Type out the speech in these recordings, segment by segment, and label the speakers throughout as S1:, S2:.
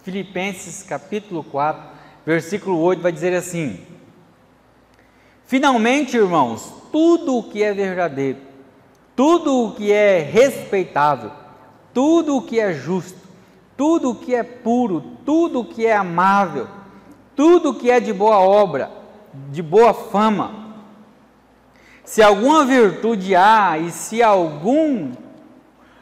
S1: Filipenses capítulo 4, versículo 8, vai dizer assim: finalmente, irmãos, tudo o que é verdadeiro, tudo o que é respeitável, tudo o que é justo, tudo o que é puro, tudo o que é amável, tudo o que é de boa obra, de boa fama, se alguma virtude há e se algum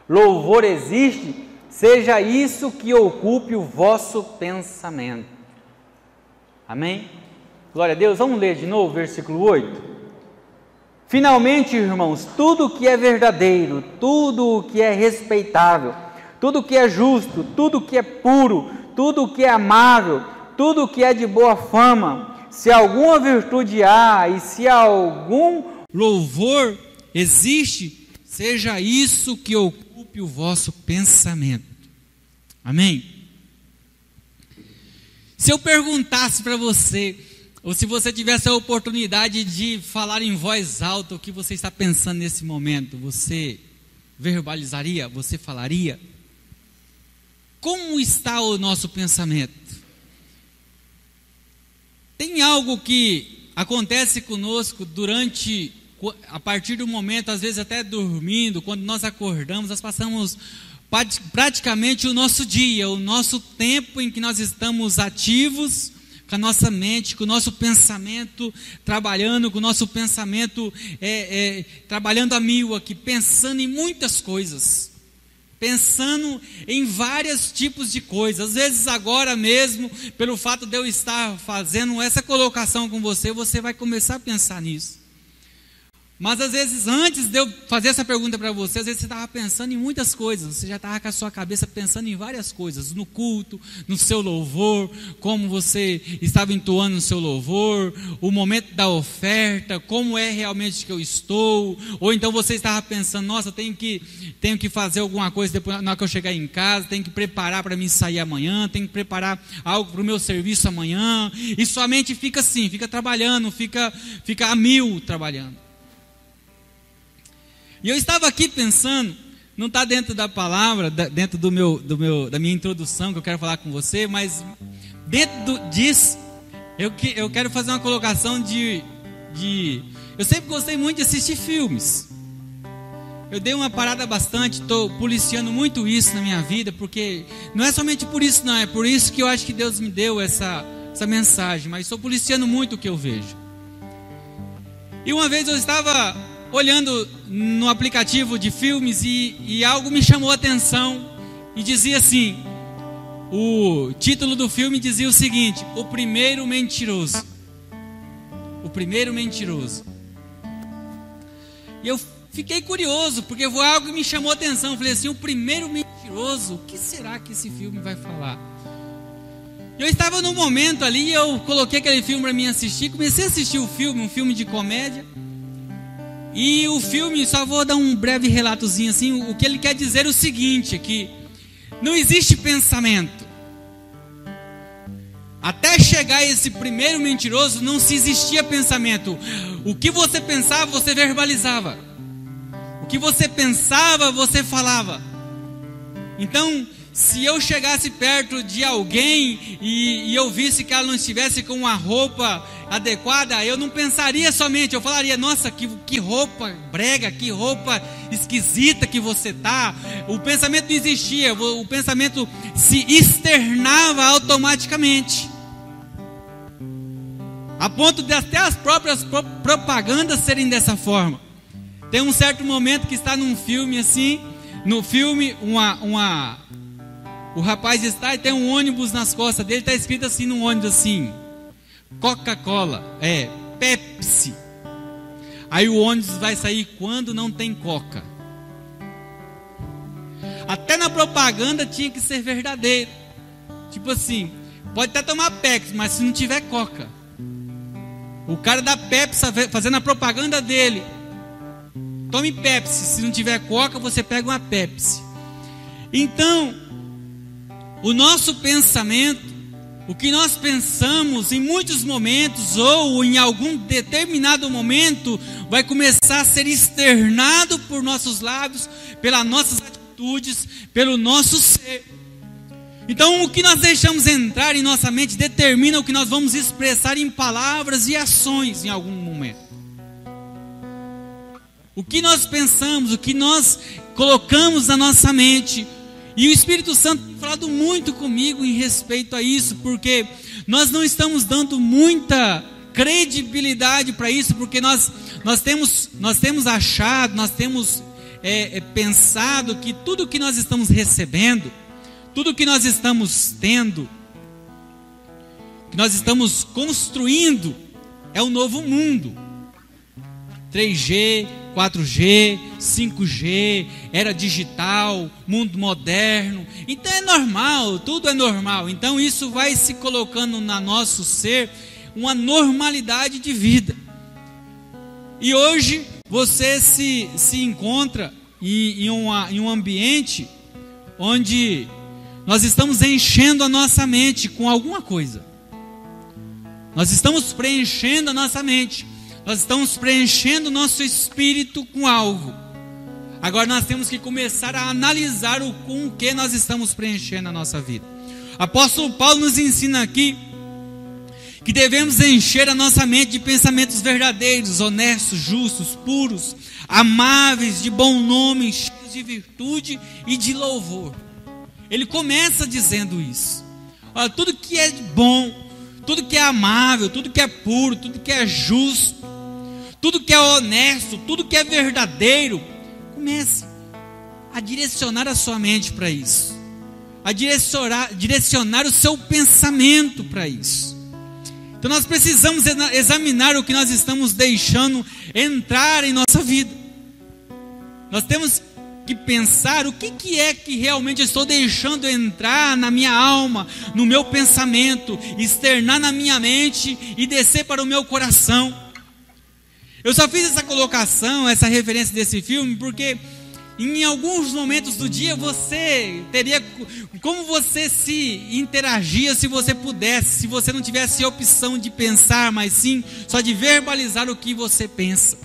S1: louvor existe, seja isso que ocupe o vosso pensamento. Amém? Glória a Deus. Vamos ler de novo o versículo 8. Finalmente, irmãos, tudo o que é verdadeiro, tudo o que é respeitável, tudo o que é justo, tudo o que é puro, tudo o que é amável, tudo o que é de boa fama, se alguma virtude há e se algum louvor existe, seja isso que ocupe o vosso pensamento. Amém? Se eu perguntasse para você, ou se você tivesse a oportunidade de falar em voz alta o que você está pensando nesse momento, você verbalizaria? Você falaria? Como está o nosso pensamento? Tem algo que acontece conosco a partir do momento, às vezes até dormindo, quando nós acordamos, nós passamos praticamente o nosso dia, o nosso tempo em que nós estamos ativos, com a nossa mente, com o nosso pensamento trabalhando, com o nosso pensamento trabalhando a mil aqui, pensando em muitas coisas, pensando em vários tipos de coisas. Às vezes agora mesmo, pelo fato de eu estar fazendo essa colocação com você, você vai começar a pensar nisso. Mas às vezes, antes de eu fazer essa pergunta para você, às vezes você estava pensando em muitas coisas, você já estava com a sua cabeça pensando em várias coisas, no culto, no seu louvor, como você estava entoando no seu louvor, o momento da oferta, como é realmente que eu estou, ou então você estava pensando, nossa, tenho que fazer alguma coisa depois, na hora que eu chegar em casa, tenho que preparar para mim sair amanhã, tenho que preparar algo para o meu serviço amanhã, e sua mente fica assim, fica trabalhando, fica a mil trabalhando. E eu estava aqui pensando, não está dentro da palavra, dentro da minha introdução que eu quero falar com você, mas dentro disso, eu quero fazer uma colocação eu sempre gostei muito de assistir filmes. Eu dei uma parada bastante, estou policiando muito isso na minha vida, porque não é somente por isso não, é por isso que eu acho que Deus me deu essa mensagem, mas estou policiando muito o que eu vejo. E uma vez eu estava olhando no aplicativo de filmes e algo me chamou a atenção e dizia assim, o título do filme dizia o seguinte: o primeiro mentiroso. O primeiro mentiroso. E eu fiquei curioso, porque algo me chamou a atenção. Eu falei assim, o primeiro mentiroso, o que será que esse filme vai falar? Eu estava num momento ali, eu coloquei aquele filme para mim assistir, comecei a assistir o filme, um filme de comédia. E o filme, só vou dar um breve relatozinho assim, o que ele quer dizer é o seguinte, é que não existe pensamento. Até chegar esse primeiro mentiroso, não se existia pensamento. O que você pensava, você verbalizava. O que você pensava, você falava. Então, se eu chegasse perto de alguém e eu visse que ela não estivesse com uma roupa adequada, eu não pensaria somente, eu falaria, nossa, que roupa brega, que roupa esquisita que você tá. O pensamento não existia, o pensamento se externava automaticamente, a ponto de até as próprias propagandas serem dessa forma. Tem um certo momento que está num filme assim, no filme o rapaz está e tem um ônibus nas costas dele, está escrito assim no ônibus assim, Coca-Cola, Pepsi. Aí o ônibus vai sair quando não tem Coca. Até na propaganda tinha que ser verdadeiro. Tipo assim, pode até tomar Pepsi, mas se não tiver Coca. O cara da Pepsi fazendo a propaganda dele, tome Pepsi, se não tiver Coca você pega uma Pepsi. Então, o nosso pensamento, o que nós pensamos em muitos momentos ou em algum determinado momento, vai começar a ser externado por nossos lábios, pelas nossas atitudes, pelo nosso ser. Então, o que nós deixamos entrar em nossa mente determina o que nós vamos expressar em palavras e ações em algum momento. O que nós pensamos, o que nós colocamos na nossa mente. E o Espírito Santo tem falado muito comigo em respeito a isso, porque nós não estamos dando muita credibilidade para isso, porque nós temos achado, nós temos pensado que tudo que nós estamos recebendo, tudo que nós estamos tendo, que nós estamos construindo, é o novo mundo. 3G, 4G, 5G, era digital, mundo moderno. Então é normal, tudo é normal. Então isso vai se colocando no nosso ser uma normalidade de vida. E hoje você se encontra em um ambiente onde nós estamos enchendo a nossa mente com alguma coisa. Nós estamos preenchendo a nossa mente. Nós estamos preenchendo o nosso espírito com algo. Agora nós temos que começar a analisar com o que nós estamos preenchendo a nossa vida. Apóstolo Paulo nos ensina aqui que devemos encher a nossa mente de pensamentos verdadeiros, honestos, justos, puros, amáveis, de bom nome, cheios de virtude e de louvor. Ele começa dizendo isso. Olha, tudo que é bom, tudo que é amável, tudo que é puro, tudo que é justo, tudo que é honesto, tudo que é verdadeiro, comece a direcionar a sua mente para isso, a direcionar o seu pensamento para isso. Então nós precisamos examinar o que nós estamos deixando entrar em nossa vida. Nós temos que pensar o que é que realmente eu estou deixando entrar na minha alma, no meu pensamento, externar na minha mente e descer para o meu coração. Eu só fiz essa colocação, essa referência desse filme, porque em alguns momentos do dia você teria, como você se interagia se você pudesse, se você não tivesse a opção de pensar, mas sim só de verbalizar o que você pensa.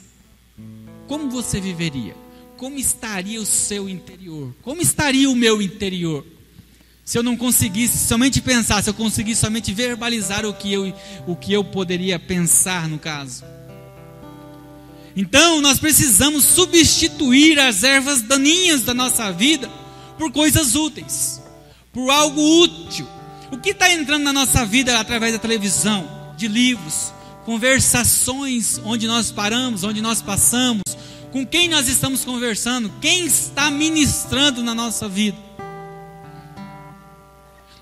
S1: Como você viveria? Como estaria o seu interior? Como estaria o meu interior? Se eu não conseguisse somente pensar, se eu conseguisse somente verbalizar o que eu poderia pensar no caso. Então nós precisamos substituir as ervas daninhas da nossa vida por coisas úteis, por algo útil. O que está entrando na nossa vida através da televisão, de livros, conversações onde nós paramos, onde nós passamos, com quem nós estamos conversando, quem está ministrando na nossa vida.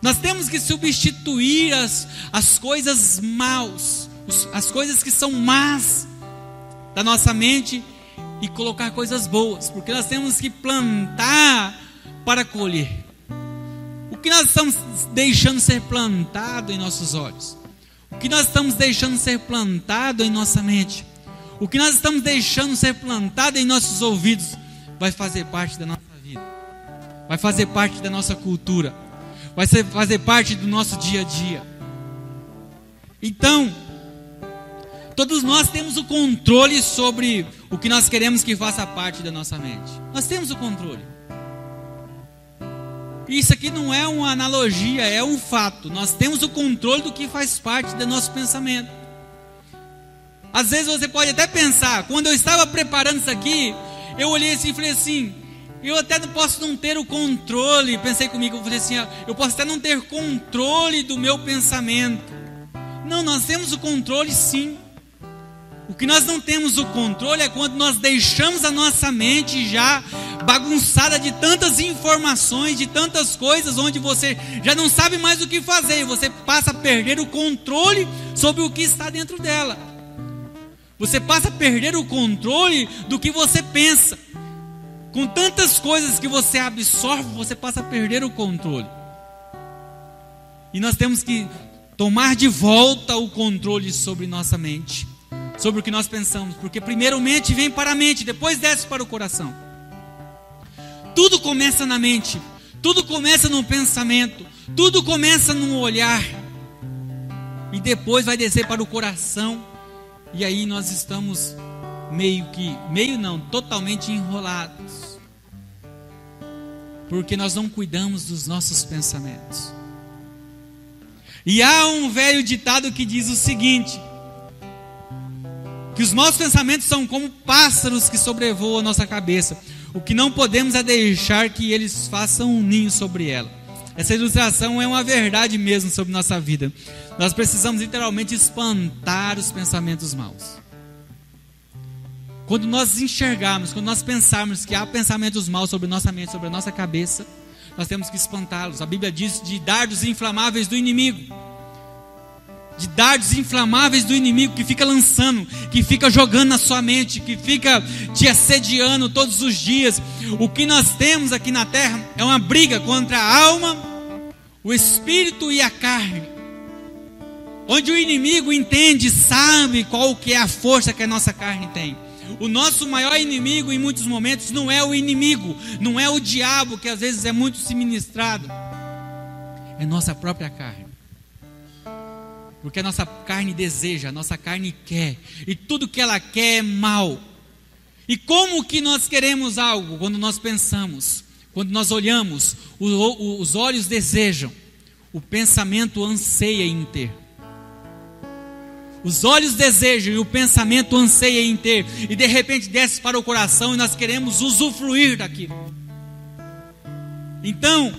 S1: Nós temos que substituir as coisas maus, as coisas que são más da nossa mente e colocar coisas boas, porque nós temos que plantar para colher. O que nós estamos deixando ser plantado em nossos olhos? O que nós estamos deixando ser plantado em nossa mente? O que nós estamos deixando ser plantado em nossos ouvidos vai fazer parte da nossa vida, vai fazer parte da nossa cultura, vai fazer parte do nosso dia a dia. Então, todos nós temos o controle sobre o que nós queremos que faça parte da nossa mente. Nós temos o controle. Isso aqui não é uma analogia, é um fato. Nós temos o controle do que faz parte do nosso pensamento. Às vezes você pode até pensar, quando eu estava preparando isso aqui, eu olhei assim e falei assim, eu até posso não ter o controle, pensei comigo, eu falei assim, eu posso até não ter controle do meu pensamento. Não, nós temos o controle sim. O que nós não temos o controle é quando nós deixamos a nossa mente já bagunçada de tantas informações, de tantas coisas, onde você já não sabe mais o que fazer, e você passa a perder o controle sobre o que está dentro dela. Você passa a perder o controle do que você pensa. Com tantas coisas que você absorve, você passa a perder o controle. E nós temos que tomar de volta o controle sobre nossa mente, sobre o que nós pensamos, porque primeiramente vem para a mente, depois desce para o coração. Tudo começa na mente, tudo começa no pensamento, tudo começa no olhar, e depois vai descer para o coração, e aí nós estamos totalmente enrolados. Porque nós não cuidamos dos nossos pensamentos. E há um velho ditado que diz o seguinte: que os nossos pensamentos são como pássaros que sobrevoam a nossa cabeça. O que não podemos é deixar que eles façam um ninho sobre ela. Essa ilustração é uma verdade mesmo sobre nossa vida. Nós precisamos literalmente espantar os pensamentos maus. Quando nós enxergarmos, quando nós pensarmos que há pensamentos maus sobre nossa mente, sobre a nossa cabeça, nós temos que espantá-los. A Bíblia diz de dardos inflamáveis do inimigo. De dardos inflamáveis do inimigo que fica lançando, que fica jogando na sua mente, que fica te assediando todos os dias. O que nós temos aqui na terra é uma briga contra a alma, o espírito e a carne. Onde o inimigo entende, sabe qual que é a força que a nossa carne tem. O nosso maior inimigo em muitos momentos não é o inimigo, não é o diabo, que às vezes é muito se ministrado. É nossa própria carne. Porque a nossa carne deseja, a nossa carne quer, e tudo que ela quer é mal. E como que nós queremos algo? Quando nós pensamos, quando nós olhamos, os olhos desejam, o pensamento anseia em ter. Os olhos desejam e o pensamento anseia em ter, e de repente desce para o coração e nós queremos usufruir daquilo. Então,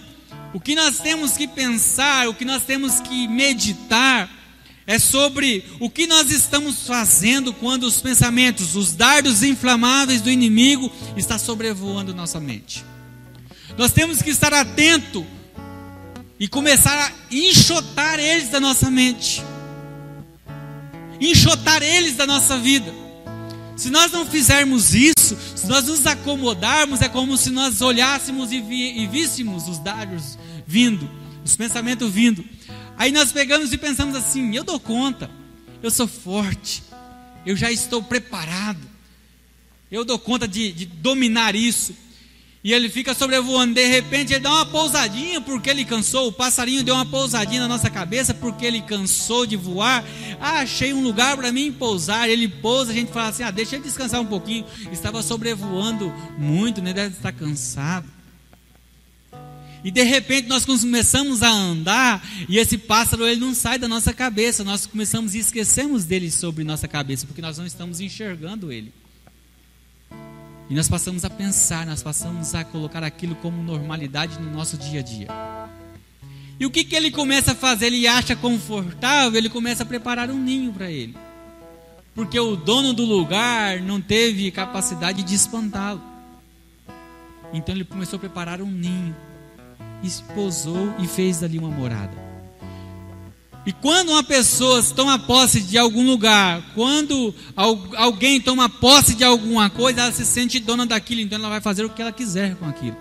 S1: o que nós temos que pensar, o que nós temos que meditar, é sobre o que nós estamos fazendo quando os pensamentos, os dardos inflamáveis do inimigo estão sobrevoando nossa mente. Nós temos que estar atento e começar a enxotar eles da nossa mente, enxotar eles da nossa vida. Se nós não fizermos isso, se nós nos acomodarmos, é como se nós olhássemos e víssemos os dardos vindo, os pensamentos vindo. Aí nós pegamos e pensamos assim: eu dou conta, eu sou forte, eu já estou preparado, eu dou conta de dominar isso. E ele fica sobrevoando, de repente ele dá uma pousadinha porque ele cansou. O passarinho deu uma pousadinha na nossa cabeça porque ele cansou de voar. Achei um lugar para mim pousar. Ele pousa, a gente fala assim: deixa ele descansar um pouquinho. Estava sobrevoando muito, né? Deve estar cansado. E de repente nós começamos a andar e esse pássaro ele não sai da nossa cabeça. Nós começamos e esquecemos dele sobre nossa cabeça porque nós não estamos enxergando ele. E nós passamos a pensar, nós passamos a colocar aquilo como normalidade no nosso dia a dia. E o que ele começa a fazer? Ele acha confortável, ele começa a preparar um ninho para ele. Porque o dono do lugar não teve capacidade de espantá-lo. Então ele começou a preparar um ninho. Pousou e fez dali uma morada. E quando uma pessoa toma posse de algum lugar, quando alguém toma posse de alguma coisa, ela se sente dona daquilo, então ela vai fazer o que ela quiser com aquilo.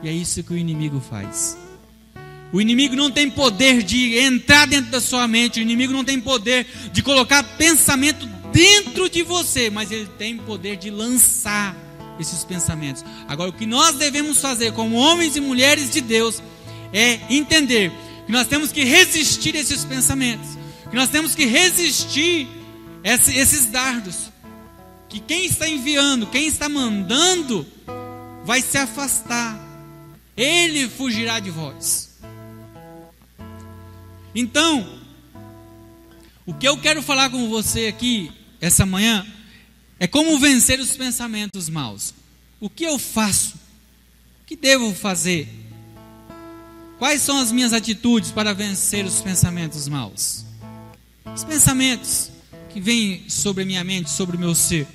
S1: E é isso que o inimigo faz. O inimigo não tem poder de entrar dentro da sua mente, o inimigo não tem poder de colocar pensamento dentro de você, mas ele tem poder de lançar esses pensamentos. Agora, o que nós devemos fazer como homens e mulheres de Deus é entender que nós temos que resistir a esses pensamentos, que nós temos que resistir a esses dardos, que quem está enviando, quem está mandando, vai se afastar, ele fugirá de vós. Então, o que eu quero falar com você aqui essa manhã é como vencer os pensamentos maus. O que eu faço? O que devo fazer? Quais são as minhas atitudes para vencer os pensamentos maus? Os pensamentos que vêm sobre a minha mente, sobre o meu ser.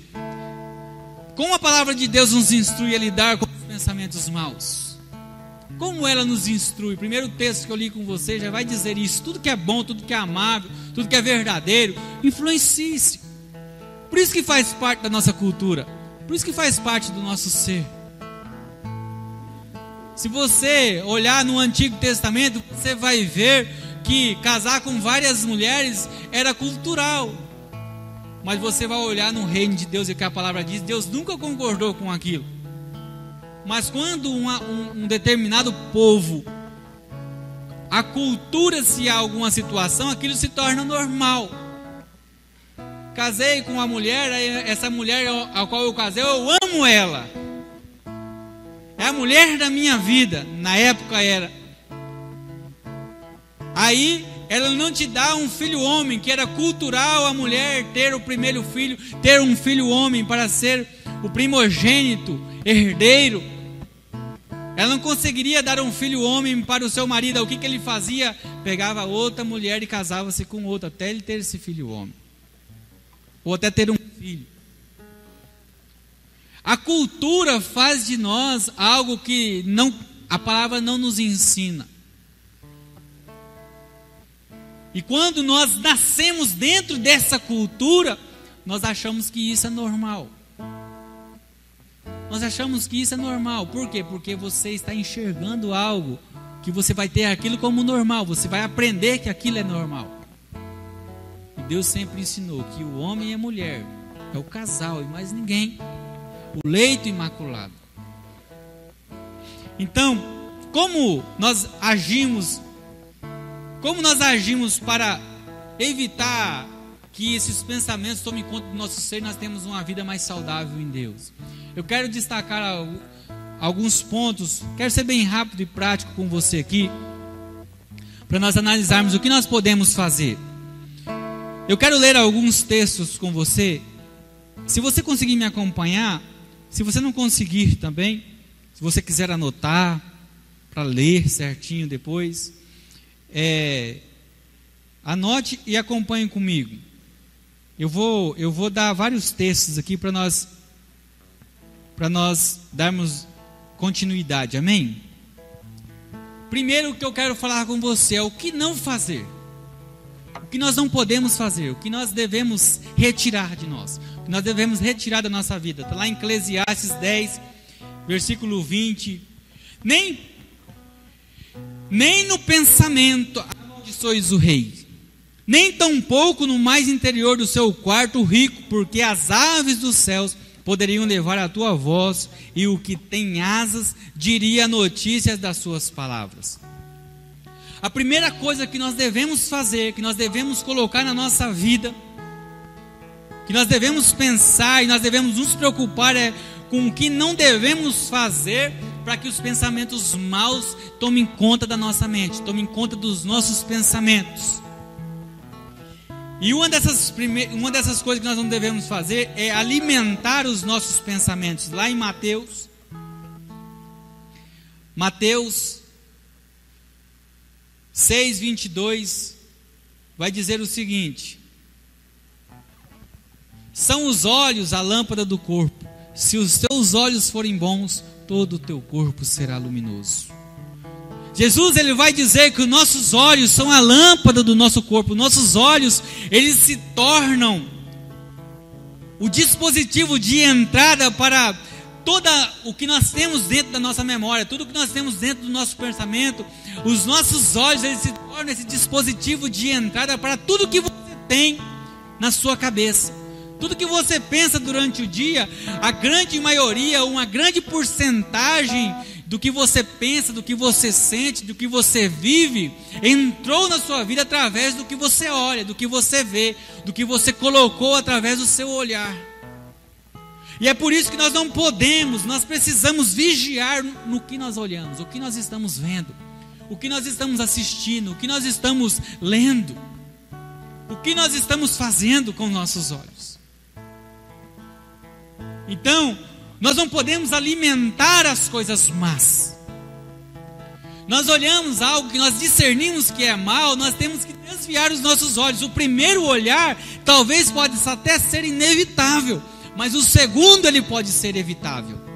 S1: Como a palavra de Deus nos instrui a lidar com os pensamentos maus? Como ela nos instrui? O primeiro texto que eu li com você já vai dizer isso. Tudo que é bom, tudo que é amável, tudo que é verdadeiro, influencie-se. Por isso que faz parte da nossa cultura. Por isso que faz parte do nosso ser. Se você olhar no Antigo Testamento, você vai ver que casar com várias mulheres era cultural. Mas você vai olhar no reino de Deus e que a palavra diz, Deus nunca concordou com aquilo. Mas quando um determinado povo acultura-se a alguma situação, aquilo se torna normal. Casei com uma mulher, essa mulher a qual eu casei, eu amo ela. é a mulher da minha vida. Na época era. Aí ela não te dá um filho homem, que era cultural a mulher ter o primeiro filho, ter um filho homem para ser o primogênito, herdeiro. Ela não conseguiria dar um filho homem para o seu marido. O que ele fazia? Pegava outra mulher e casava-se com outra, até ele ter esse filho homem, ou até ter um filho. A cultura faz de nós algo que a palavra não nos ensina. E quando nós nascemos dentro dessa cultura, nós achamos que isso é normal. Nós achamos que isso é normal. Por quê? Porque você está enxergando algo que você vai ter aquilo como normal. Você vai aprender que aquilo é normal. E Deus sempre ensinou que o homem e a mulher é o casal e mais ninguém. O leito imaculado. Então, como nós agimos para evitar que esses pensamentos tomem conta do nosso ser e nós temos uma vida mais saudável em Deus? Eu quero destacar alguns pontos, quero ser bem rápido e prático com você aqui, para nós analisarmos o que nós podemos fazer. Eu quero ler alguns textos com você. Se você conseguir me acompanhar, se você não conseguir também, se você quiser anotar, para ler certinho depois, anote e acompanhe comigo. Eu vou dar vários textos aqui para nós darmos continuidade, amém? Primeiro, o que eu quero falar com você é o que não fazer, o que nós não podemos fazer, o que nós devemos retirar de nós, o que nós devemos retirar da nossa vida. Está lá em Eclesiastes 10, versículo 20. Nem no pensamento amaldiçoes o rei, nem tampouco no mais interior do seu quarto o rico, porque as aves dos céus poderiam levar a tua voz, e o que tem asas diria notícias das suas palavras. A primeira coisa que nós devemos fazer, que nós devemos colocar na nossa vida, que nós devemos pensar e nós devemos nos preocupar é com o que não devemos fazer para que os pensamentos maus tomem conta da nossa mente, tomem conta dos nossos pensamentos. E uma dessas coisas que nós não devemos fazer é alimentar os nossos pensamentos. Lá em Mateus 6:22 vai dizer o seguinte: são os olhos a lâmpada do corpo. Se os teus olhos forem bons, todo o teu corpo será luminoso. Jesus, ele vai dizer que os nossos olhos são a lâmpada do nosso corpo. Nossos olhos, eles se tornam o dispositivo de entrada para todo o que nós temos dentro da nossa memória, tudo que nós temos dentro do nosso pensamento. Os nossos olhos, eles se tornam esse dispositivo de entrada para tudo que você tem na sua cabeça. Tudo que você pensa durante o dia, a grande maioria, uma grande porcentagem do que você pensa, do que você sente, do que você vive, entrou na sua vida através do que você olha, do que você vê, do que você colocou através do seu olhar. E é por isso que nós não podemos, nós precisamos vigiar no que nós olhamos, o que nós estamos vendo, o que nós estamos assistindo, o que nós estamos lendo, o que nós estamos fazendo com nossos olhos. Então, nós não podemos alimentar as coisas más. Nós olhamos algo que nós discernimos que é mal, nós temos que desviar os nossos olhos. O primeiro olhar talvez pode até ser inevitável, mas o segundo ele pode ser evitável.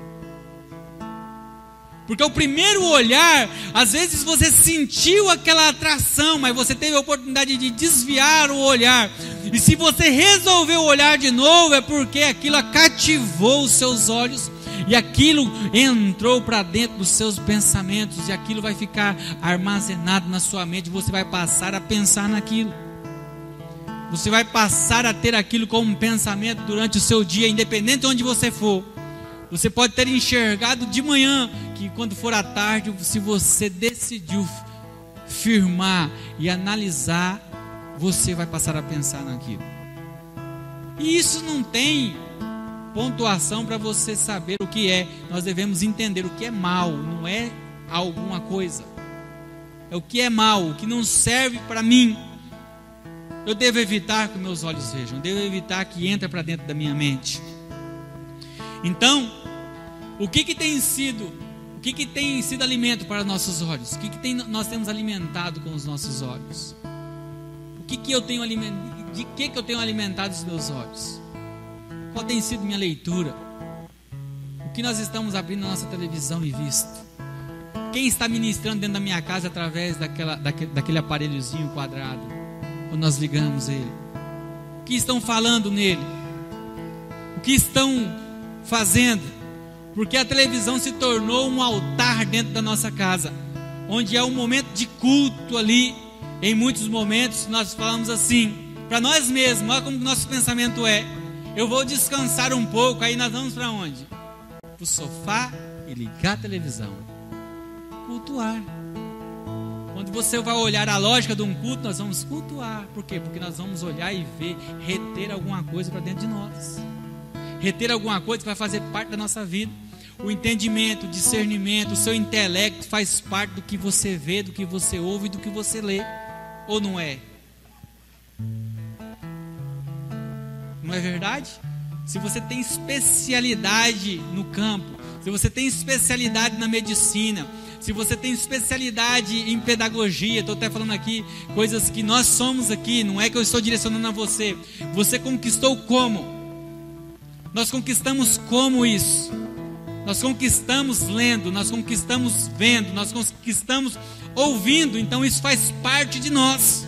S1: Porque o primeiro olhar, às vezes você sentiu aquela atração, mas você teve a oportunidade de desviar o olhar. E se você resolveu olhar de novo, é porque aquilo cativou os seus olhos e aquilo entrou para dentro dos seus pensamentos, e aquilo vai ficar armazenado na sua mente. Você vai passar a pensar naquilo. Você vai passar a ter aquilo como um pensamento durante o seu dia, independente de onde você for. Você pode ter enxergado de manhã, que quando for à tarde, se você decidiu firmar e analisar, você vai passar a pensar naquilo. E isso não tem pontuação para você saber o que é. Nós devemos entender o que é mal, não é alguma coisa. É o que é mal, o que não serve para mim. Eu devo evitar que meus olhos vejam, eu devo evitar que entre para dentro da minha mente. Então, o que tem sido alimento para nossos olhos? Nós temos alimentado com os nossos olhos? De que eu tenho alimentado os meus olhos? Qual tem sido minha leitura? O que nós estamos abrindo na nossa televisão e visto? Quem está ministrando dentro da minha casa através daquele aparelhozinho quadrado, quando nós ligamos ele? O que estão falando nele? O que estão fazendo? Porque a televisão se tornou um altar dentro da nossa casa, onde é um momento de culto ali. Em muitos momentos nós falamos assim, para nós mesmos, olha como o nosso pensamento é: eu vou descansar um pouco, aí nós vamos para onde? Para o sofá e ligar a televisão. Cultuar. Quando você vai olhar a lógica de um culto, nós vamos cultuar. Por quê? Porque nós vamos olhar e ver, reter alguma coisa para dentro de nós. Reter alguma coisa que vai fazer parte da nossa vida. O entendimento, o discernimento, o seu intelecto faz parte do que você vê, do que você ouve e do que você lê. Ou não é? Não é verdade? Se você tem especialidade no campo, se você tem especialidade na medicina, se você tem especialidade em pedagogia, estou até falando aqui coisas que nós somos aqui, não é que eu estou direcionando a você. Você conquistou como? Nós conquistamos como isso? Nós conquistamos lendo, nós conquistamos vendo, nós conquistamos ouvindo, então isso faz parte de nós.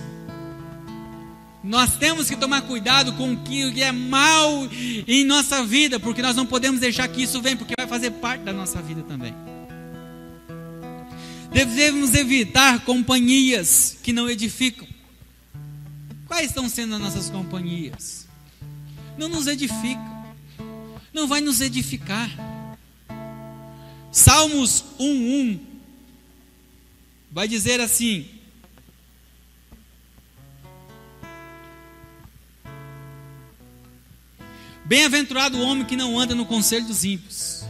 S1: Nós temos que tomar cuidado com o que é mal em nossa vida, porque nós não podemos deixar que isso venha, porque vai fazer parte da nossa vida também. Devemos evitar companhias que não edificam. Quais estão sendo as nossas companhias? Não nos edificam, não vai nos edificar. Salmos 1:1 vai dizer assim: bem-aventurado o homem que não anda no conselho dos ímpios,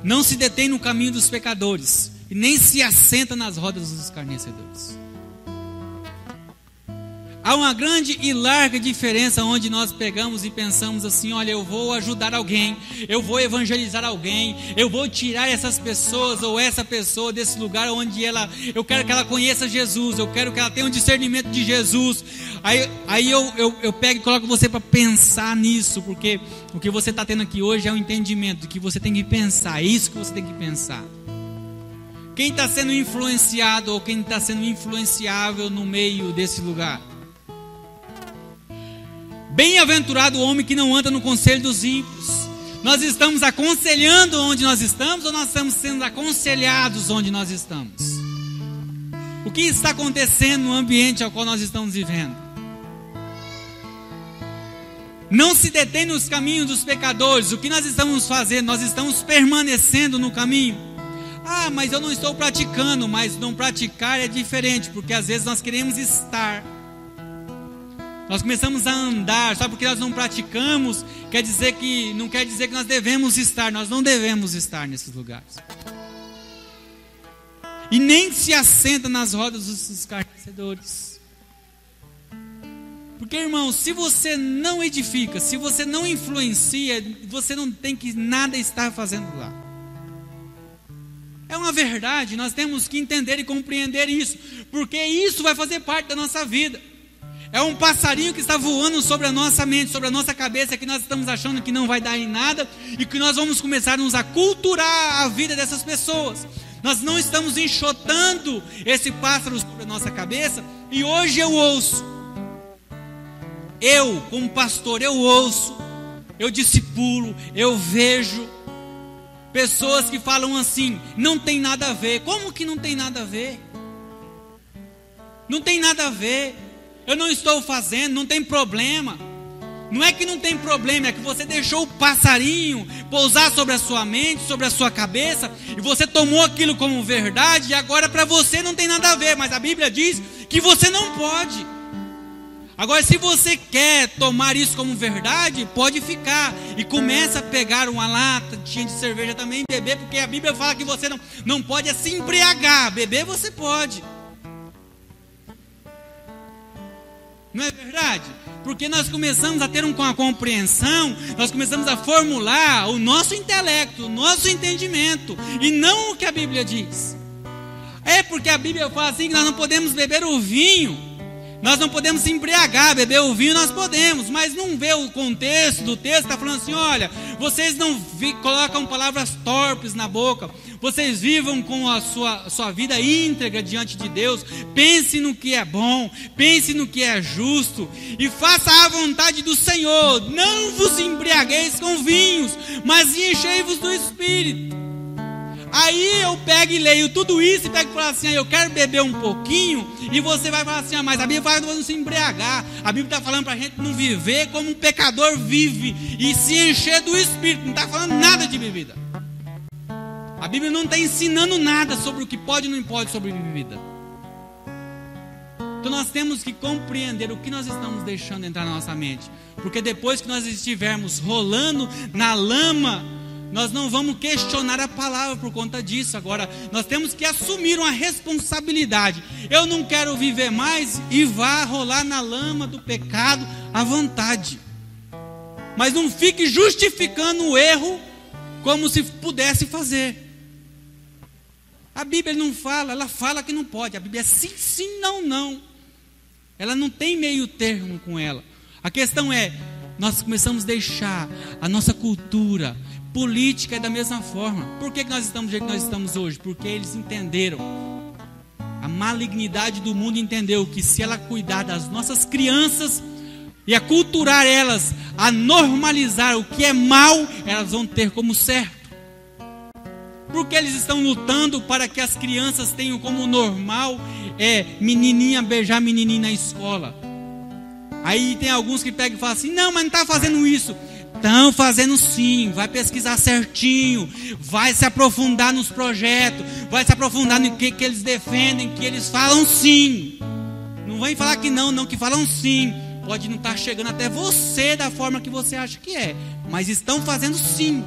S1: não se detém no caminho dos pecadores, e nem se assenta nas rodas dos escarnecedores. Há uma grande e larga diferença onde nós pegamos e pensamos assim: olha, eu vou ajudar alguém, eu vou evangelizar alguém, eu vou tirar essas pessoas ou essa pessoa desse lugar onde eu quero que ela conheça Jesus, eu quero que ela tenha um discernimento de Jesus. Aí eu pego e coloco você para pensar nisso, porque o que você está tendo aqui hoje é um entendimento de que você tem que pensar, é isso que você tem que pensar. Quem está sendo influenciado ou quem está sendo influenciável no meio desse lugar? Bem-aventurado o homem que não anda no conselho dos ímpios. Nós estamos aconselhando onde nós estamos, ou nós estamos sendo aconselhados onde nós estamos? O que está acontecendo no ambiente ao qual nós estamos vivendo? Não se detém nos caminhos dos pecadores. O que nós estamos fazendo? Nós estamos permanecendo no caminho. Ah, mas eu não estou praticando. Mas não praticar é diferente, porque às vezes nós queremos estar. Nós começamos a andar, só porque nós não praticamos, não quer dizer que nós devemos estar. Nós não devemos estar nesses lugares. E nem se assenta nas rodas dos escarnecedores. Porque, irmão, se você não edifica, se você não influencia, você não tem que nada estar fazendo lá. É uma verdade, nós temos que entender e compreender isso, porque isso vai fazer parte da nossa vida. É um passarinho que está voando sobre a nossa mente, sobre a nossa cabeça, que nós estamos achando que não vai dar em nada, e que nós vamos começar a nos aculturar a vida dessas pessoas. Nós não estamos enxotando esse pássaro sobre a nossa cabeça. E hoje eu ouço, eu como pastor, eu ouço, eu discipulo, eu vejo pessoas que falam assim: não tem nada a ver. Como que não tem nada a ver? Não tem nada a ver. Eu não estou fazendo, não tem problema. Não é que não tem problema, é que você deixou o passarinho pousar sobre a sua mente, sobre a sua cabeça, e você tomou aquilo como verdade, e agora para você não tem nada a ver. Mas a Bíblia diz que você não pode. Agora, se você quer tomar isso como verdade, pode ficar e começa a pegar uma lata cheia de cerveja também e beber, porque a Bíblia fala que você não pode se embriagar. Beber você pode. Não é verdade? Porque nós começamos a ter uma compreensão, nós começamos a formular o nosso intelecto, o nosso entendimento, e não o que a Bíblia diz. É porque a Bíblia fala assim que nós não podemos beber o vinho. Nós não podemos se embriagar, beber o vinho nós podemos, mas não vê o contexto do texto, está falando assim, olha, vocês não colocam palavras torpes na boca, vocês vivam com a sua vida íntegra diante de Deus, pense no que é bom, pense no que é justo, e faça a vontade do Senhor, não vos embriagueis com vinhos, mas enchei-vos do Espírito. Aí eu pego e leio tudo isso e pego e falo assim, eu quero beber um pouquinho, e você vai falar assim, mas a Bíblia fala que não se embriagar. A Bíblia está falando para a gente não viver como um pecador vive e se encher do Espírito, não está falando nada de bebida. A Bíblia não está ensinando nada sobre o que pode e não pode sobre bebida. Então nós temos que compreender o que nós estamos deixando entrar na nossa mente, porque depois que nós estivermos rolando na lama, nós não vamos questionar a palavra por conta disso. Agora, nós temos que assumir uma responsabilidade. Eu não quero viver mais e vá rolar na lama do pecado à vontade. Mas não fique justificando o erro como se pudesse fazer. A Bíblia não fala, ela fala que não pode. A Bíblia é sim, sim, não, não. Ela não tem meio termo com ela. A questão é, nós começamos a deixar a nossa cultura política é da mesma forma. Por que nós estamos do jeito que nós estamos hoje? Porque eles entenderam. A malignidade do mundo entendeu que se ela cuidar das nossas crianças e aculturar elas, a normalizar o que é mal, elas vão ter como certo. Porque eles estão lutando para que as crianças tenham como normal menininha beijar menininha na escola. Aí tem alguns que pegam e falam assim, não, mas não está fazendo isso. Estão fazendo sim, vai pesquisar certinho, vai se aprofundar nos projetos, vai se aprofundar no que eles defendem, que eles falam sim. Não vem falar que não, que falam sim. Pode não estar chegando até você da forma que você acha que é, mas estão fazendo sim.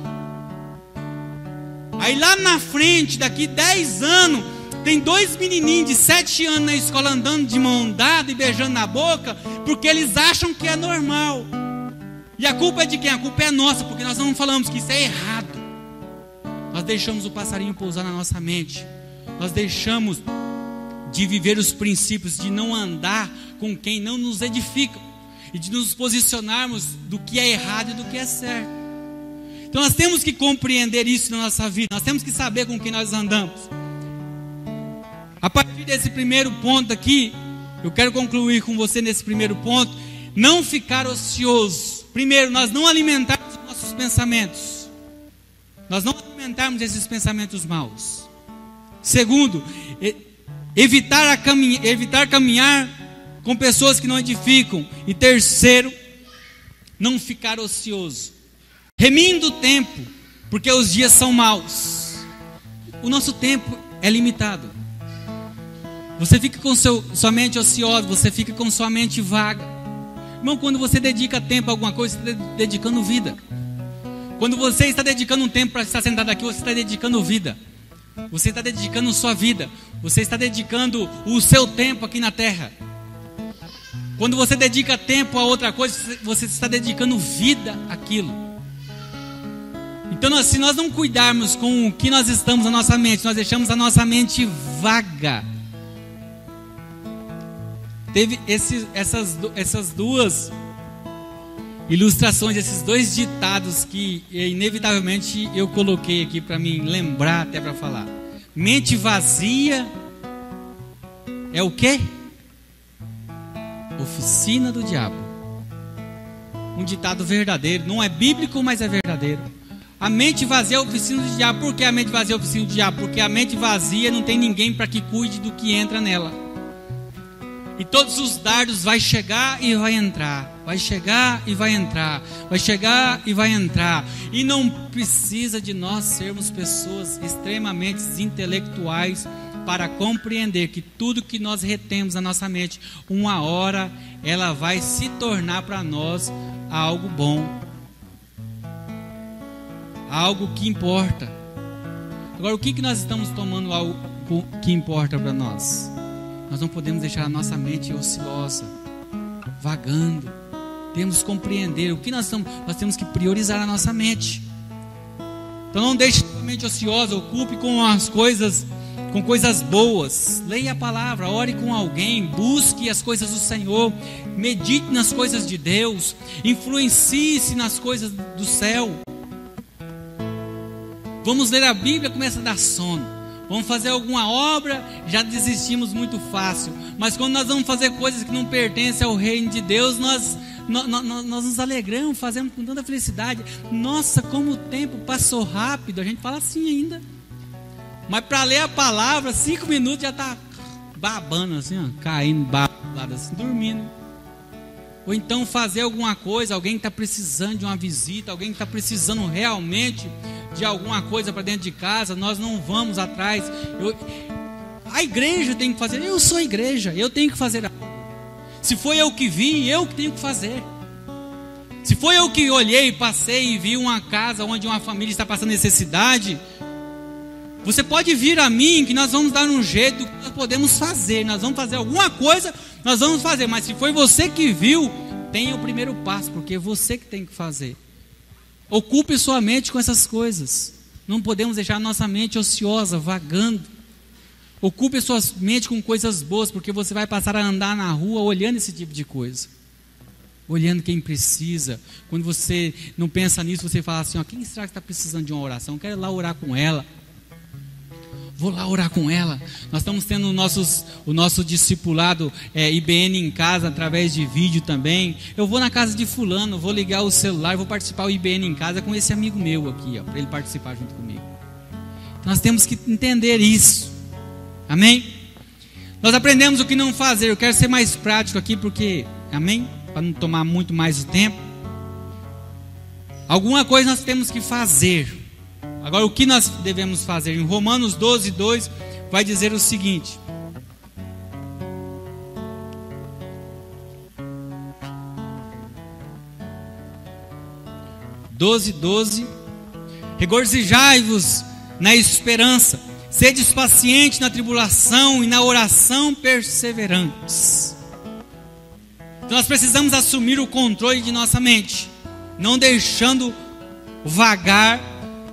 S1: Aí lá na frente, daqui 10 anos, tem 2 menininhos de 7 anos na escola andando de mão dada e beijando na boca, porque eles acham que é normal. E a culpa é de quem? A culpa é nossa, porque nós não falamos que isso é errado. Nós deixamos o passarinho pousar na nossa mente. Nós deixamos de viver os princípios, de não andar com quem não nos edifica, e de nos posicionarmos do que é errado e do que é certo. Então nós temos que compreender isso na nossa vida. Nós temos que saber com quem nós andamos. A partir desse primeiro ponto aqui, eu quero concluir com você nesse primeiro ponto. Não ficar ocioso. Primeiro, nós não alimentarmos os nossos pensamentos. Nós não alimentarmos esses pensamentos maus. Segundo, evitar caminhar com pessoas que não edificam. E terceiro, não ficar ocioso. Remindo o tempo, porque os dias são maus. O nosso tempo é limitado. Você fica com sua mente ociosa, você fica com sua mente vaga. Irmão, quando você dedica tempo a alguma coisa, você está dedicando vida. Quando você está dedicando um tempo para estar sentado aqui, você está dedicando vida. Você está dedicando sua vida. Você está dedicando o seu tempo aqui na terra. Quando você dedica tempo a outra coisa, você está dedicando vida àquilo. Então, se nós não cuidarmos com o que nós estamos na nossa mente, nós deixamos a nossa mente vaga. Teve essas duas ilustrações, esses dois ditados que inevitavelmente eu coloquei aqui para me lembrar, até para falar. Mente vazia é o quê? Oficina do diabo. Um ditado verdadeiro, não é bíblico, mas é verdadeiro. A mente vazia é a oficina do diabo. Por que a mente vazia é a oficina do diabo? Porque a mente vazia não tem ninguém para que cuide do que entra nela. E todos os dardos vai chegar e vai entrar. Vai chegar e vai entrar. Vai chegar e vai entrar. E não precisa de nós sermos pessoas extremamente intelectuais para compreender que tudo que nós retemos na nossa mente, uma hora ela vai se tornar para nós algo bom, algo que importa. Agora, o que nós estamos tomando algo que importa para nós? Nós não podemos deixar a nossa mente ociosa, vagando. Temos que compreender o que nós temos que priorizar a nossa mente. Então não deixe a mente ociosa, ocupe com as coisas, com coisas boas. Leia a palavra, ore com alguém, busque as coisas do Senhor, medite nas coisas de Deus, influencie-se nas coisas do céu. Vamos ler a Bíblia, começa a dar sono. Vamos fazer alguma obra, já desistimos muito fácil. Mas quando nós vamos fazer coisas que não pertencem ao reino de Deus, nós nos alegramos, fazemos com tanta felicidade. Nossa, como o tempo passou rápido. A gente fala assim ainda. Mas para ler a palavra, 5 minutos já está babando assim, ó, caindo, babado assim, dormindo. Ou então fazer alguma coisa, alguém que está precisando de uma visita, alguém que está precisando realmente de alguma coisa para dentro de casa, nós não vamos atrás. A igreja tem que fazer, eu sou a igreja, eu tenho que fazer algo. Se foi eu que vi, eu que tenho que fazer. Se foi eu que olhei, passei e vi uma casa onde uma família está passando necessidade, você pode vir a mim que nós vamos dar um jeito que nós podemos fazer. Nós vamos fazer alguma coisa, nós vamos fazer. Mas se foi você que viu, tenha o primeiro passo, porque é você que tem que fazer. Ocupe sua mente com essas coisas. Não podemos deixar a nossa mente ociosa, vagando. Ocupe sua mente com coisas boas, porque você vai passar a andar na rua olhando esse tipo de coisa. Olhando quem precisa. Quando você não pensa nisso, você fala assim, ó, quem será que está precisando de uma oração? Eu quero ir lá orar com ela. Vou lá orar com ela. Nós estamos tendo o nosso discipulado IBN em casa, através de vídeo também. Eu vou na casa de fulano, vou ligar o celular, vou participar do IBN em casa com esse amigo meu aqui, para ele participar junto comigo. Então, nós temos que entender isso. Amém? Nós aprendemos o que não fazer. Eu quero ser mais prático aqui, porque, amém? Para não tomar muito mais o tempo. Alguma coisa nós temos que fazer. Agora, o que nós devemos fazer? Em Romanos 12, 2, vai dizer o seguinte. (12:12) Regozijai-vos na esperança, sedes pacientes na tribulação e na oração perseverantes. Então, nós precisamos assumir o controle de nossa mente, não deixando vagar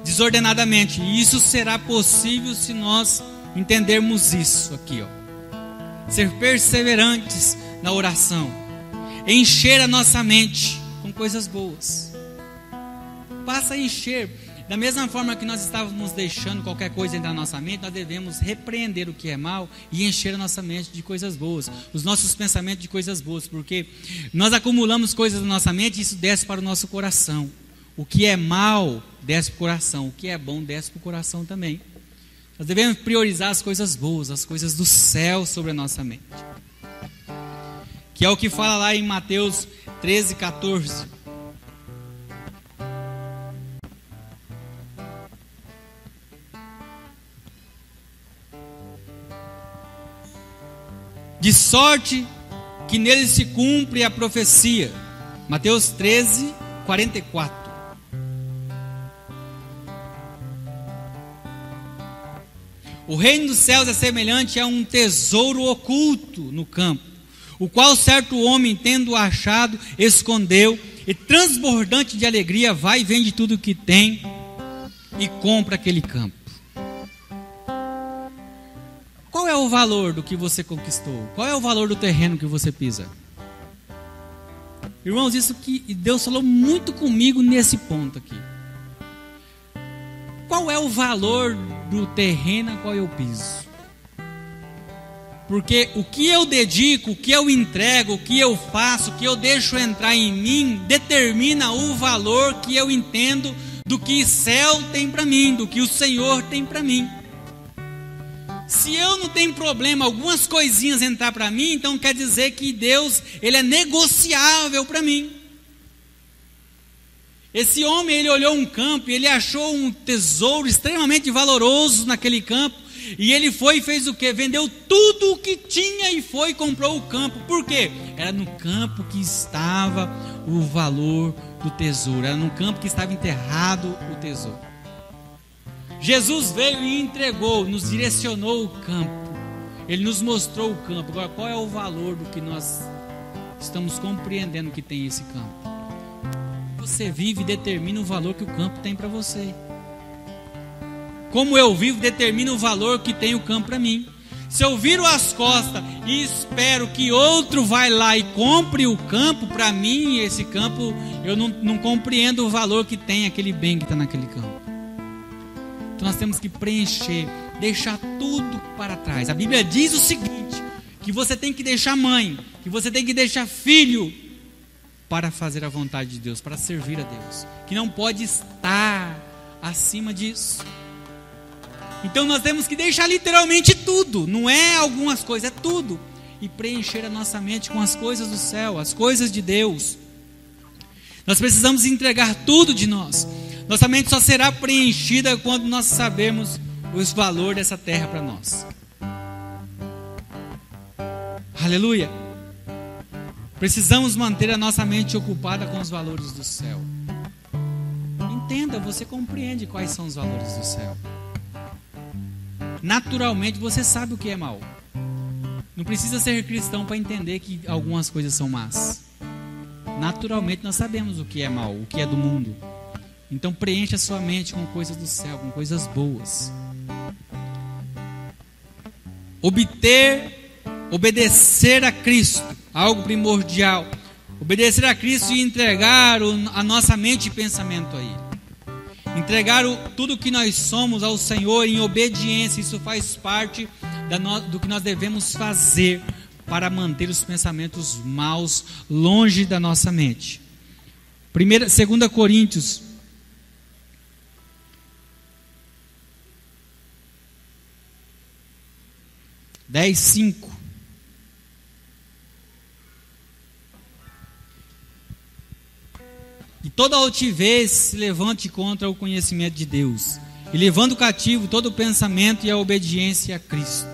S1: desordenadamente. E isso será possível se nós entendermos isso aqui, ó. Ser perseverantes na oração, encher a nossa mente com coisas boas. Passa a encher. Da mesma forma que nós estávamos deixando qualquer coisa entrar na nossa mente, nós devemos repreender o que é mal e encher a nossa mente de coisas boas, os nossos pensamentos de coisas boas, porque nós acumulamos coisas na nossa mente e isso desce para o nosso coração. O que é mal desce para o coração, o que é bom desce para o coração também. Nós devemos priorizar as coisas boas, as coisas do céu sobre a nossa mente. Que é o que fala lá em Mateus 13, 14. De sorte que nele se cumpre a profecia. Mateus 13, 44. O reino dos céus é semelhante a um tesouro oculto no campo, o qual certo homem, tendo achado, escondeu, e transbordante de alegria, vai e vende tudo o que tem e compra aquele campo. Qual é o valor do que você conquistou? Qual é o valor do terreno que você pisa? Irmãos, isso que Deus falou muito comigo nesse ponto aqui. Qual é o valor do terreno a qual eu piso? Porque o que eu dedico, o que eu entrego, o que eu faço, o que eu deixo entrar em mim, determina o valor que eu entendo do que o céu tem para mim, do que o Senhor tem para mim. Se eu não tenho problema, algumas coisinhas entrar para mim, então quer dizer que Deus, Ele é negociável para mim. Esse homem, ele olhou um campo e ele achou um tesouro extremamente valoroso naquele campo. E ele foi e fez o quê? Vendeu tudo o que tinha e foi e comprou o campo. Por quê? Era no campo que estava o valor do tesouro. Era no campo que estava enterrado o tesouro. Jesus veio e entregou, nos direcionou o campo. Ele nos mostrou o campo. Agora, qual é o valor do que nós estamos compreendendo que tem esse campo? Você vive e determina o valor que o campo tem para você. Como eu vivo, determina o valor que tem o campo para mim. Se eu viro as costas e espero que outro vai lá e compre o campo para mim, esse campo, eu não compreendo o valor que tem aquele bem que está naquele campo. Então nós temos que preencher, deixar tudo para trás. A Bíblia diz o seguinte, que você tem que deixar mãe, que você tem que deixar filho para fazer a vontade de Deus, para servir a Deus, que não pode estar acima disso. Então nós temos que deixar literalmente tudo, não é algumas coisas, é tudo, e preencher a nossa mente com as coisas do céu, as coisas de Deus. Nós precisamos entregar tudo de nós. Nossa mente só será preenchida quando nós sabermos os valores dessa terra para nós. Aleluia! Precisamos manter a nossa mente ocupada com os valores do céu. Entenda, você compreende quais são os valores do céu. Naturalmente você sabe o que é mal. Não precisa ser cristão para entender que algumas coisas são más. Naturalmente nós sabemos o que é mal, o que é do mundo. Então preencha a sua mente com coisas do céu, com coisas boas. Obedecer a Cristo, algo primordial. Obedecer a Cristo e entregar a nossa mente e pensamento a Ele. Entregar tudo que nós somos ao Senhor em obediência. Isso faz parte do que nós devemos fazer para manter os pensamentos maus longe da nossa mente. 2 Coríntios 10:5. E toda altivez se levante contra o conhecimento de Deus, e levando cativo todo o pensamento e a obediência a Cristo.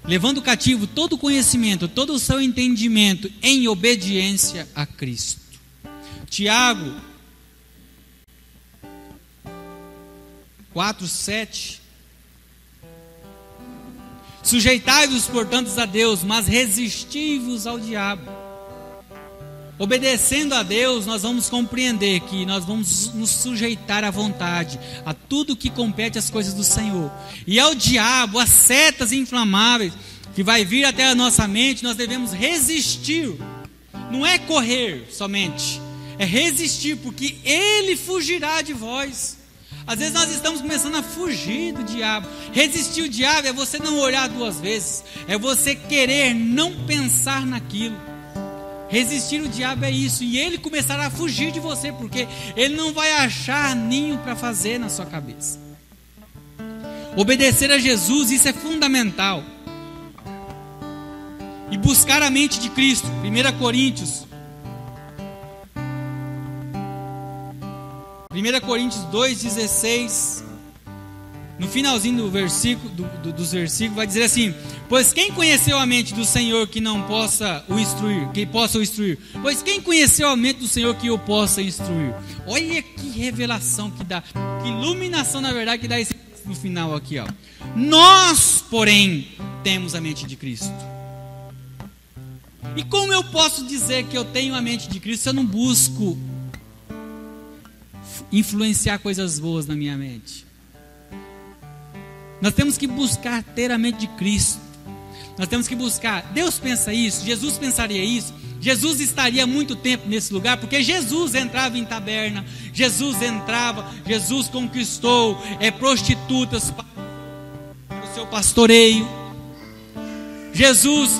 S1: Levando cativo todo o conhecimento, todo o seu entendimento em obediência a Cristo. Tiago 4:7. Sujeitai-vos, portanto, a Deus, mas resisti-vos ao diabo. Obedecendo a Deus, nós vamos compreender que nós vamos nos sujeitar à vontade, a tudo que compete às coisas do Senhor. E ao diabo, às setas inflamáveis que vai vir até a nossa mente, nós devemos resistir. Não é correr somente, é resistir, porque ele fugirá de vós. Às vezes nós estamos começando a fugir do diabo. Resistir o diabo é você não olhar duas vezes, é você querer não pensar naquilo. Resistir o diabo é isso, e ele começará a fugir de você, porque ele não vai achar ninho para fazer na sua cabeça. Obedecer a Jesus, isso é fundamental. E buscar a mente de Cristo. 1 Coríntios 2:16. No finalzinho do versículo, dos versículos, vai dizer assim: pois quem conheceu a mente do Senhor que não possa o instruir, que possa o instruir? Pois quem conheceu a mente do Senhor que o possa instruir? Olha que revelação que dá, que iluminação, na verdade, que dá esse no final aqui, ó. Nós, porém, temos a mente de Cristo. E como eu posso dizer que eu tenho a mente de Cristo se eu não busco influenciar coisas boas na minha mente? Nós temos que buscar ter a mente de Cristo. Nós temos que buscar. Deus pensa isso, Jesus pensaria isso. Jesus estaria muito tempo nesse lugar, porque Jesus entrava em taberna, Jesus conquistou prostitutas para o seu pastoreio. Jesus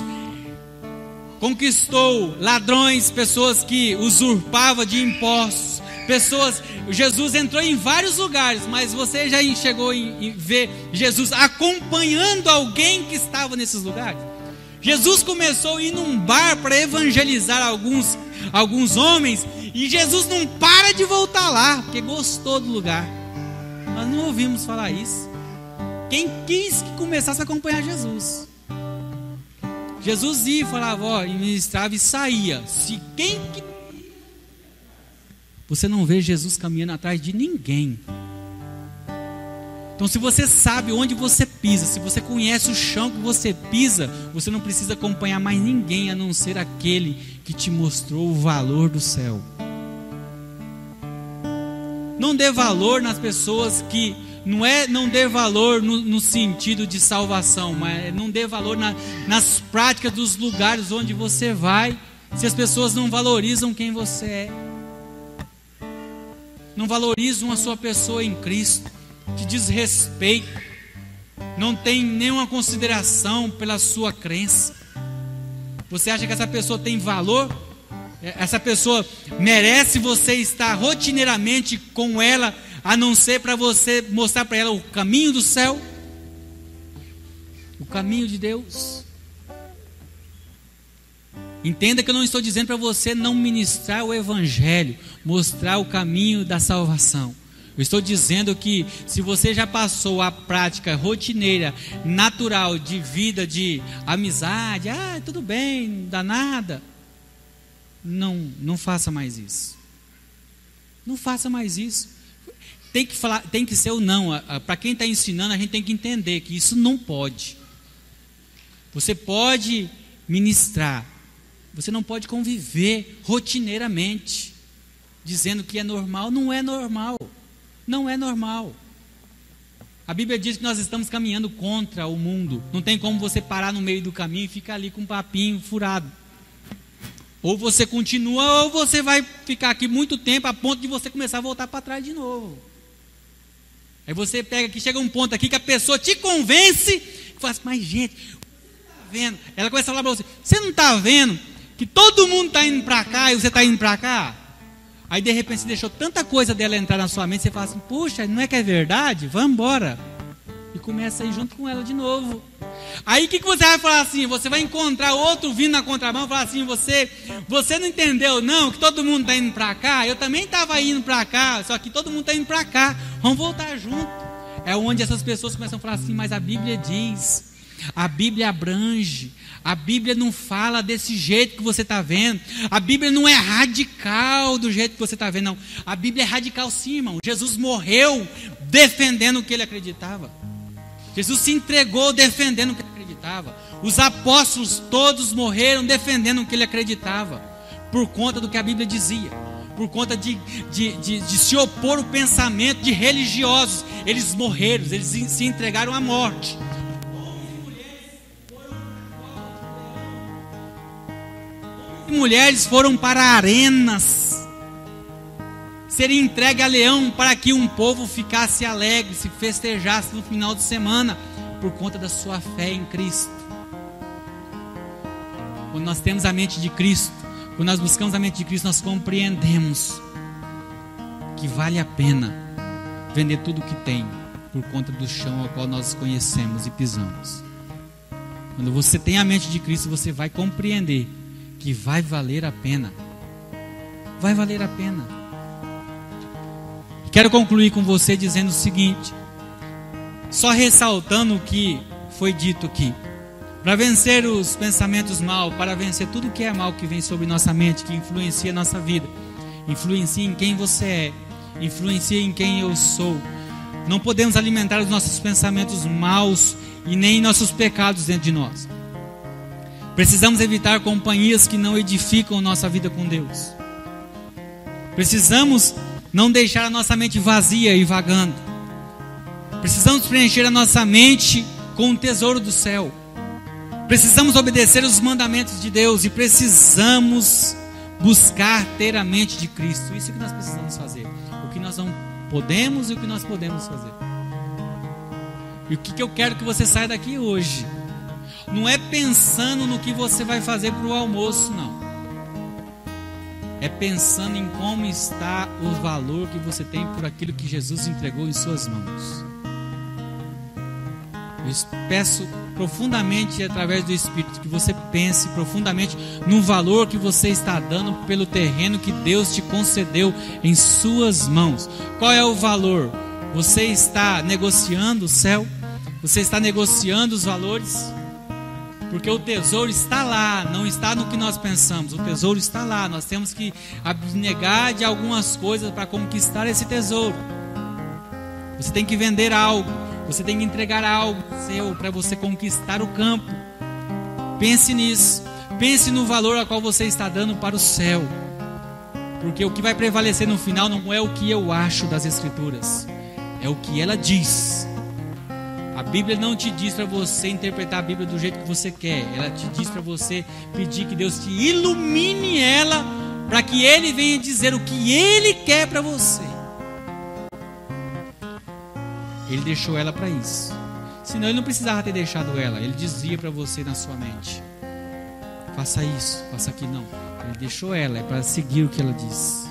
S1: conquistou ladrões, pessoas que usurpavam de impostos, Jesus entrou em vários lugares, mas você já chegou em ver Jesus acompanhando alguém que estava nesses lugares? Jesus começou a ir num bar para evangelizar alguns homens, e Jesus não para de voltar lá, porque gostou do lugar. Nós não ouvimos falar isso. quem quis que começasse a acompanhar Jesus. Jesus ia e falava, ó, e ministrava e saía. Você não vê Jesus caminhando atrás de ninguém. Então, se você sabe onde você pisa, se você conhece o chão que você pisa, você não precisa acompanhar mais ninguém a não ser aquele que te mostrou o valor do céu. Não dê valor nas pessoas que não dê valor no sentido de salvação, mas não dê valor nas práticas dos lugares onde você vai, se as pessoas não valorizam quem você é, não valorizam a sua pessoa em Cristo, te desrespeitam, não tem nenhuma consideração pela sua crença. Você acha que essa pessoa tem valor? Essa pessoa merece você estar rotineiramente com ela, a não ser para você mostrar para ela o caminho do céu, o caminho de Deus? Entenda que eu não estou dizendo para você não ministrar o evangelho, mostrar o caminho da salvação. Eu estou dizendo que se você já passou a prática rotineira, natural de vida, de amizade, tudo bem, não dá nada, não faça mais isso. Não faça mais isso. Tem que ser o não. Para quem está ensinando, a gente tem que entender que isso não pode. Você pode ministrar, você não pode conviver rotineiramente, dizendo que é normal. Não é normal. Não é normal. A Bíblia diz que nós estamos caminhando contra o mundo. Não tem como você parar no meio do caminho e ficar ali com um papinho furado. Ou você continua, ou você vai ficar aqui muito tempo a ponto de você começar a voltar para trás de novo. Aí você pega aqui, chega um ponto aqui que a pessoa te convence e fala assim, mas gente, você está vendo? Ela começa a falar para você, você não está vendo que todo mundo está indo para cá e você está indo para cá? Aí de repente você deixou tanta coisa dela entrar na sua mente, você fala assim, puxa, não é que é verdade? Vamos embora. E começa a ir junto com ela de novo. Aí o que você vai falar assim? Você vai encontrar outro vindo na contramão e falar assim, você não entendeu não, que todo mundo está indo para cá? Eu também estava indo para cá, só que todo mundo está indo para cá. Vamos voltar junto. É onde essas pessoas começam a falar assim, mas a Bíblia diz, a Bíblia abrange, a Bíblia não fala desse jeito que você está vendo, a Bíblia não é radical do jeito que você está vendo, não. A Bíblia é radical sim, irmão. Jesus morreu defendendo o que ele acreditava. Jesus se entregou defendendo o que ele acreditava. Os apóstolos todos morreram defendendo o que ele acreditava, por conta do que a Bíblia dizia, por conta de se opor ao pensamento de religiosos. Eles morreram, eles se entregaram à morte. Homens e mulheres foram para arenas, serem entregue a leão, para que um povo ficasse alegre, se festejasse no final de semana, por conta da sua fé em Cristo. Quando nós temos a mente de Cristo, quando nós buscamos a mente de Cristo, nós compreendemos que vale a pena vender tudo o que tem, por conta do chão ao qual nós conhecemos e pisamos. Quando você tem a mente de Cristo, você vai compreender que vai valer a pena. Vai valer a pena. Quero concluir com você dizendo o seguinte, só ressaltando o que foi dito aqui. Para vencer os pensamentos maus, para vencer tudo que é mal que vem sobre nossa mente, que influencia a nossa vida, influencia em quem você é, influencia em quem eu sou. Não podemos alimentar os nossos pensamentos maus e nem nossos pecados dentro de nós. Precisamos evitar companhias que não edificam nossa vida com Deus. Precisamos não deixar a nossa mente vazia e vagando. Precisamos preencher a nossa mente com o tesouro do céu. Precisamos obedecer os mandamentos de Deus e precisamos buscar ter a mente de Cristo. Isso é o que nós precisamos fazer. O que nós não podemos e o que nós podemos fazer. E o que eu quero que você saia daqui hoje, não é pensando no que você vai fazer para o almoço, não. É pensando em como está o valor que você tem por aquilo que Jesus entregou em suas mãos. Eu peço profundamente, através do Espírito, que você pense profundamente no valor que você está dando pelo terreno que Deus te concedeu em suas mãos. Qual é o valor? Você está negociando o céu? Você está negociando os valores? Porque o tesouro está lá, não está no que nós pensamos. O tesouro está lá. Nós temos que abnegar de algumas coisas para conquistar esse tesouro. Você tem que vender algo. Você tem que entregar algo seu para você conquistar o campo. Pense nisso. Pense no valor a qual você está dando para o céu. Porque o que vai prevalecer no final não é o que eu acho das Escrituras, é o que ela diz. A Bíblia não te diz para você interpretar a Bíblia do jeito que você quer. Ela te diz para você pedir que Deus te ilumine ela, para que Ele venha dizer o que Ele quer para você. Ele deixou ela para isso. Senão Ele não precisava ter deixado ela. Ele dizia para você na sua mente: faça isso, faça aquilo. Não, Ele deixou ela, é para seguir o que ela diz.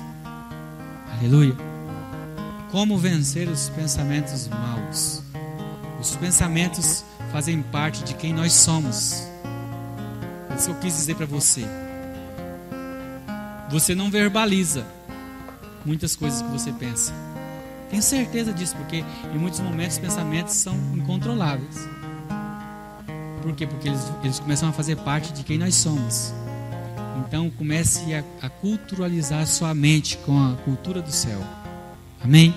S1: Aleluia. Como vencer os pensamentos maus? Os pensamentos fazem parte de quem nós somos. Isso que eu quis dizer para você. Você não verbaliza muitas coisas que você pensa. Tenho certeza disso, porque em muitos momentos os pensamentos são incontroláveis. Por quê? Porque eles começam a fazer parte de quem nós somos. Então comece a culturalizar a sua mente com a cultura do céu. Amém?